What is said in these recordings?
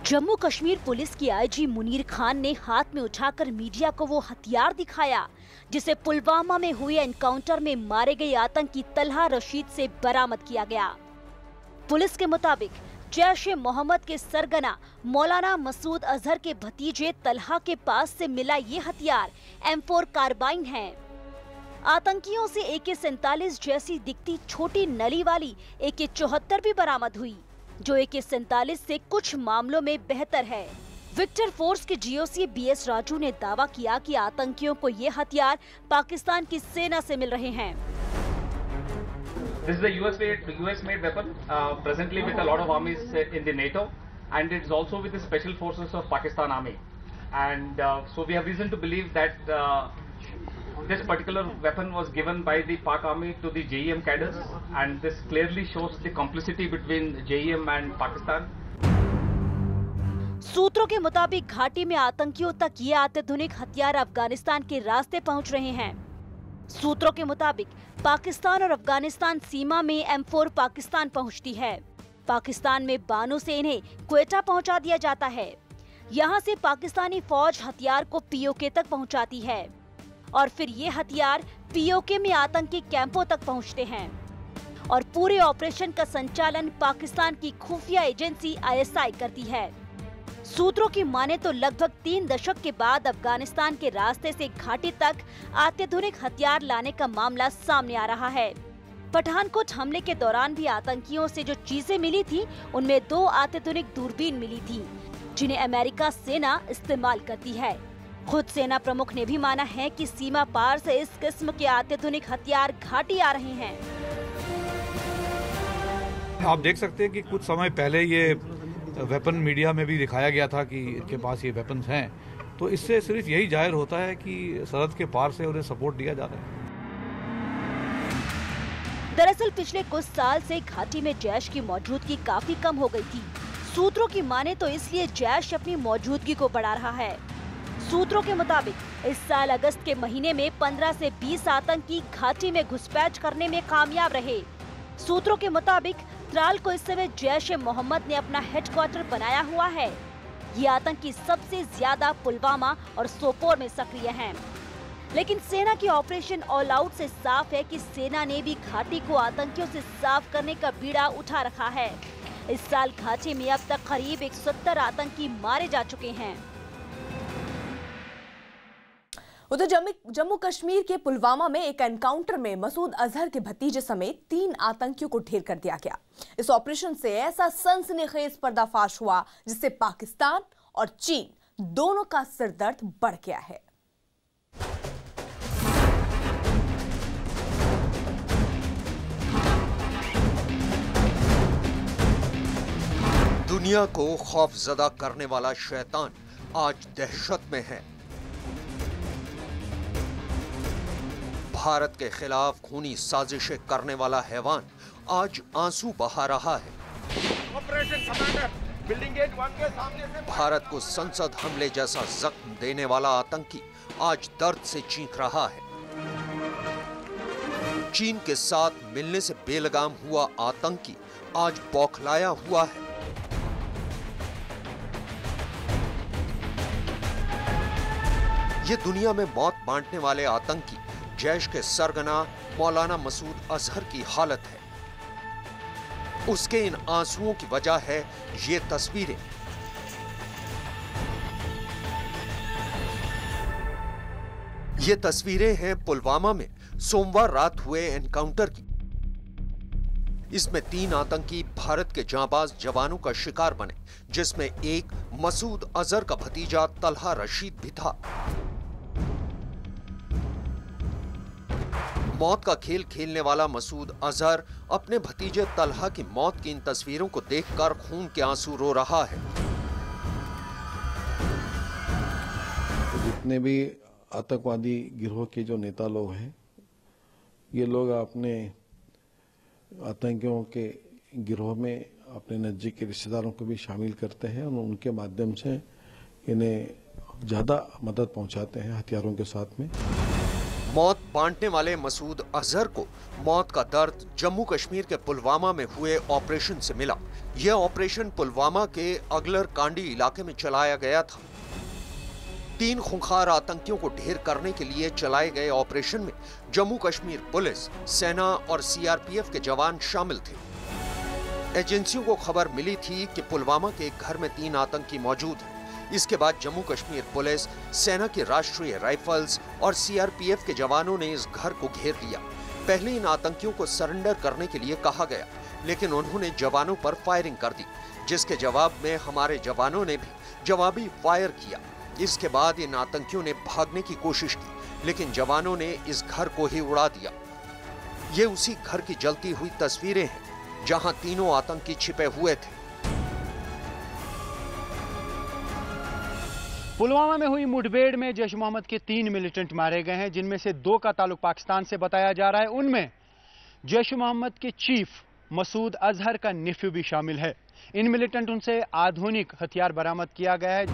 Jammu Kashmir police की IG Munir Khan ने हाथ में उठाकर मीडिया को वो हथियार दिखाया जिसे पुलवामा में हुए एनकाउंटर में मारे गए आतंकी तलहा रशीद से बरामद किया गया। पुलिस के मुताबिक जैश-ए-मोहम्मद के सरगना मौलाना मसूद अजहर के भतीजे तलहा के पास से मिला ये हथियार M4 कार्बाइन है। आतंकियों से AK-47 जैसी दिखती छोटी नली वाली AK-74 भी बरामद हुई, जो AK-47 से कुछ मामलों में बेहतर है। विक्टर फोर्स के GOC BS राजू ने दावा किया कि आतंकियों को ये हथियार पाकिस्तान की सेना से मिल रहे हैं। This is a US-made weapon, presently with a lot of armies in the NATO, and it's also with the special forces of Pakistan Army. And so we have reason to believe that this particular weapon was given by the Pak Army to the JEM cadres, and this clearly shows the complicity between JEM and Pakistan. सूत्रों के मुताबिक घाटी में आतंकियों तक ये अत्याधुनिक हथियार अफगानिस्तान के रास्ते पहुंच रहे हैं। सूत्रों के मुताबिक पाकिस्तान और अफगानिस्तान सीमा में M4 पाकिस्तान पहुंचती है। पाकिस्तान में बानू से इन्हें क्वेटा पहुंचा दिया जाता है। यहां से पाकिस्तानी फौज हथियार को POK तक पहुंचाती है और फिर ये हथियार POK में आतंकी कैंपों तक पहुंचते हैं और पूरे ऑपरेशन का संचालन पाकिस्तान की खुफिया एजेंसी ISI करती है। सूत्रों की माने तो लगभग 3 दशक के बाद अफगानिस्तान के रास्ते से घाटी तक अत्याधुनिक हथियार लाने का मामला सामने आ रहा है। पठानकोट हमले के दौरान भी आतंकियों से जो चीजें मिली थी, उनमें 2 अत्याधुनिक दूरबीन मिली थी, जिन्हें अमेरिका सेना इस्तेमाल करती है। खुद सेना प्रमुख ने भी माना है कि सीमा पार से इस किस्म के अत्याधुनिक हथियार घाटी आ रहे हैं। आप देख सकते हैं कि कुछ समय पहले ये वेपन मीडिया में भी दिखाया गया था कि इनके पास ये वेपन्स हैं, तो इससे सिर्फ यही जाहिर होता है कि सरहद के पार से उन्हें सपोर्ट दिया जा रहा है। दरअसल पिछले कुछ साल से घाटी में जैश की मौजूदगी काफी कम हो गई थी। सूत्रों की माने तो इसलिए जैश अपनी मौजूदगी को बढ़ा रहा है। सूत्रों के मुताबिक इस साल अगस्त के महीने में 15 से 20 आतंकी घाटी में घुसपैठ करने में कामयाब रहे। सूत्रों के मुताबिक त्राल को इस समय जैश-ए-मोहम्मद ने अपना हेडक्वार्टर बनाया हुआ है। ये आतंकी सबसे ज्यादा पुलवामा और सोपोर में सक्रिय हैं। लेकिन सेना की ऑपरेशन ऑल आउट से साफ है कि सेना ने भी घाटी को आतंकियों से साफ करने का बीड़ा उठा रखा है। इस साल घाटी में अब तक करीब 170 आतंकी मारे जा चुके हैं। उधर जम्मू कश्मीर के पुलवामा में एक एनकाउंटर में मसूद अजहर के भतीजे समेत 3 आतंकियों को ढेर कर दिया गया। इस ऑपरेशन से ऐसा सनसनीखेज पर्दाफाश हुआ जिससे पाकिस्तान और चीन दोनों का सिरदर्द बढ़ गया है। दुनिया को खौफजदा करने वाला शैतान आज दहशत में है। भारत के खिलाफ खूनी साजिशें करने वाला हैवान आज आंसू बहा रहा है। ऑपरेशन कमांडर, बिल्डिंग गेट 1 के सामने से भारत को संसद हमले जैसा जख्म देने वाला आतंकी आज दर्द से चीख रहा है। चीन के साथ मिलने से बेलगाम हुआ आतंकी आज बौखलाया हुआ है। ये दुनिया में मौत बांटने वाले आतंकी जैश के सरगना मौलाना मसूद अजहर की हालत है। उसके इन आंसुओं की वजह है ये तस्वीरें। ये तस्वीरें हैं पुलवामा में सोमवार रात हुए एनकाउंटर की। इसमें 3 आतंकी भारत के जांबाज जवानों का शिकार बने, जिसमें एक मसूद अजहर का भतीजा तलहा रशीद भी था। मौत का खेल खेलने वाला मसूद अजहर अपने भतीजे तलहा की मौत की इन तस्वीरों को देखकर खून के आंसू रो रहा है। तो जितने भी आतंकवादी गिरोह के जो नेता लोग हैं, ये लोग अपने आतंकियों के गिरोह में अपने नजदीक के रिश्तेदारों को भी शामिल करते हैं और उनके माध्यम से इन्हें ज्यादा मदद पहुंचाते हैं हथियारों के साथ में। मौत बांटने वाले मसूद अजहर को मौत का दर्द जम्मू कश्मीर के पुलवामा में हुए ऑपरेशन से मिला। यह ऑपरेशन पुलवामा के अगलर कांडी इलाके में चलाया गया था। 3 खूंखार आतंकियों को ढेर करने के लिए चलाए गए ऑपरेशन में जम्मू कश्मीर पुलिस, सेना और सीआरपीएफ के जवान शामिल थे। एजेंसियों को खबर मिली थी कि पुलवामा के एक घर में 3 आतंकी मौजूद हैं। इसके बाद जम्मू कश्मीर पुलिस, सेना की राष्ट्रीय राइफल्स और सीआरपीएफ के जवानों ने इस घर को घेर लिया। पहले इन आतंकियों को सरेंडर करने के लिए कहा गया, लेकिन उन्होंने जवानों पर फायरिंग कर दी, जिसके जवाब में हमारे जवानों ने भी जवाबी फायर किया। इसके बाद इन आतंकियों ने भागने की कोशिश की, लेकिन जवानों ने इस घर को ही उड़ा दिया। ये उसी घर की जलती हुई तस्वीरें हैं जहां तीनों आतंकी छिपे हुए थे। पुलवामा में हुई मुठभेड़ में जैश मोहम्मद के 3 मिलिटेंट मारे गए हैं, जिनमें से 2 का ताल्लुक पाकिस्तान से बताया जा रहा है। उनमें जैश मोहम्मद के चीफ मसूद अजहर का नेफ्यू भी शामिल है। इन मिलिटेंटों से आधुनिक हथियार बरामद किया गया है।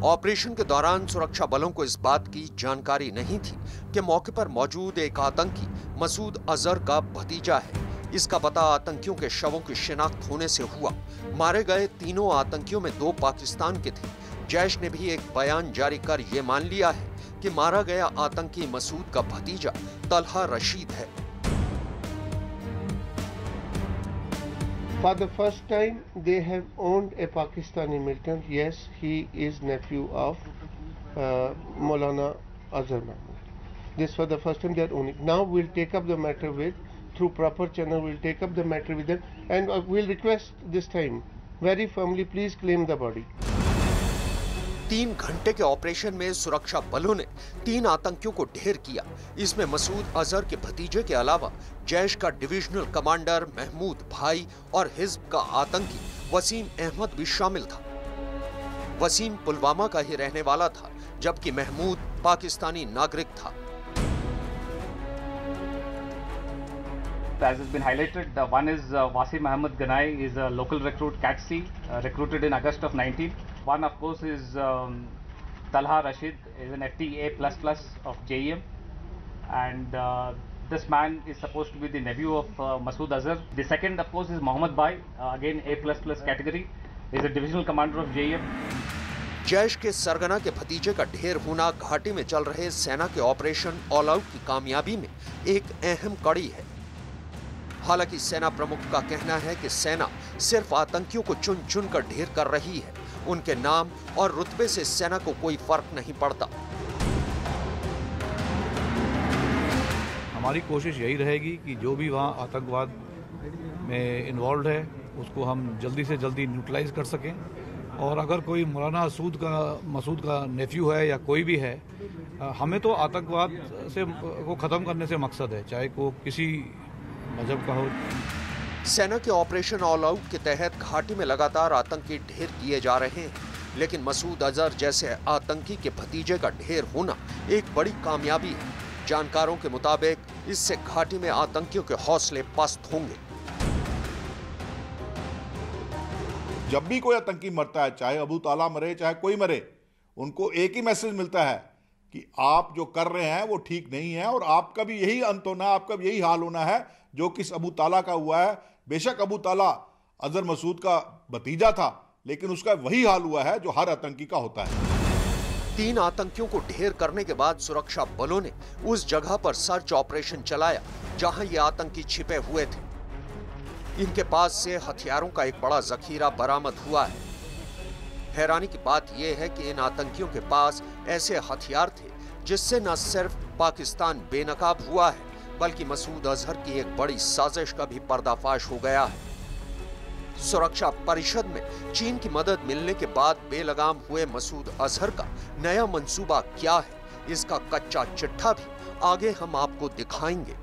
ऑपरेशन के दौरान सुरक्षा बलों को इस बात की जानकारी नहीं थी कि मौके पर मौजूद एक आतंकी मसूद अजहर का भतीजा है। इसका पता आतंकियों के शवों की शिनाख्त होने से हुआ। मारे गए तीनों आतंकियों में 2 पाकिस्तान के थे। जैश ने भी एक बयान जारी कर यह मान लिया है कि मारा गया आतंकी मसूद का भतीजा तलहा रशीद है। For the first time, they have owned a Pakistani militant. Yes, he is nephew of Maulana Azhar Mahmood. This for the first time they are owning. Now we'll take up the matter through proper channel. We'll take up the matter with them, and we'll request this time very firmly, please claim the body. 3 घंटे के operation में सुरक्षा बलों ने 3 आतंकियों को ढेर किया। इसमें मसूद अजहर के भतीजे के अलावा जैश का डिविजनल कमांडर महमूद भाई और हिज्ब का आतंकी वसीम अहमद भी शामिल था। वसीम पुलवामा का ही रहने वाला था, जबकि महमूद पाकिस्तानी नागरिक था। As has been highlighted, one is Wasim Ahmed Ganai, is a local recruit, CATC, recruited in August of 19. One, of course, is Talha Rashid, is an FTA++ of JEM, and this man is supposed to be the nephew of Masood Azhar. The second, of course, is Mohammed Bhai, again A++ category, is a divisional commander of JEM. Jaish के सरगना के भतीजे का ढेर होना घाटी में चल रहे सेना के ऑपरेशन ऑल आउट की कामयाबी में एक अहम कड़ी है। हालांकि सेना प्रमुख का कहना है कि सेना सिर्फ आतंकियों को चुन चुन कर ढेर कर रही है। उनके नाम और रुतबे से सेना को कोई फर्क नहीं पड़ता। हमारी कोशिश यही रहेगी कि जो भी वहाँ आतंकवाद में इन्वॉल्व है उसको हम जल्दी से जल्दी न्यूट्रलाइज कर सकें, और अगर कोई मौलाना मसूद का नेफ्यू है या कोई भी है, हमें तो आतंकवाद से को ख़त्म करने से मकसद है, चाहे वो किसी मजहब का हो। सेना के ऑपरेशन ऑल आउट के तहत घाटी में लगातार आतंकी ढेर किए जा रहे हैं, लेकिन मसूद अजहर जैसे आतंकी के भतीजे का ढेर होना एक बड़ी कामयाबी है। जानकारों के मुताबिक इससे घाटी में आतंकियों के हौसले पस्त होंगे। जब भी कोई आतंकी मरता है, चाहे अबू ताला मरे चाहे कोई मरे, उनको एक ही मैसेज मिलता है कि आप जो कर रहे हैं वो ठीक नहीं है, और आपका भी यही अंत होना है, आपका भी यही हाल होना है जो किस अबू ताला का हुआ है। बेशक अबू ताला अजहर मसूद का भतीजा था, लेकिन उसका वही हाल हुआ है जो हर आतंकी का होता है। 3 आतंकियों को ढेर करने के बाद सुरक्षा बलों ने उस जगह पर सर्च ऑपरेशन चलाया जहां ये आतंकी छिपे हुए थे। इनके पास से हथियारों का एक बड़ा जखीरा बरामद हुआ है। हैरानी की बात यह है कि इन आतंकियों के पास ऐसे हथियार थे जिससे न सिर्फ पाकिस्तान बेनकाब हुआ है, बल्कि मसूद अजहर की एक बड़ी साजिश का भी पर्दाफाश हो गया है। सुरक्षा परिषद में चीन की मदद मिलने के बाद बेलगाम हुए मसूद अजहर का नया मंसूबा क्या है, इसका कच्चा चिट्ठा भी आगे हम आपको दिखाएंगे।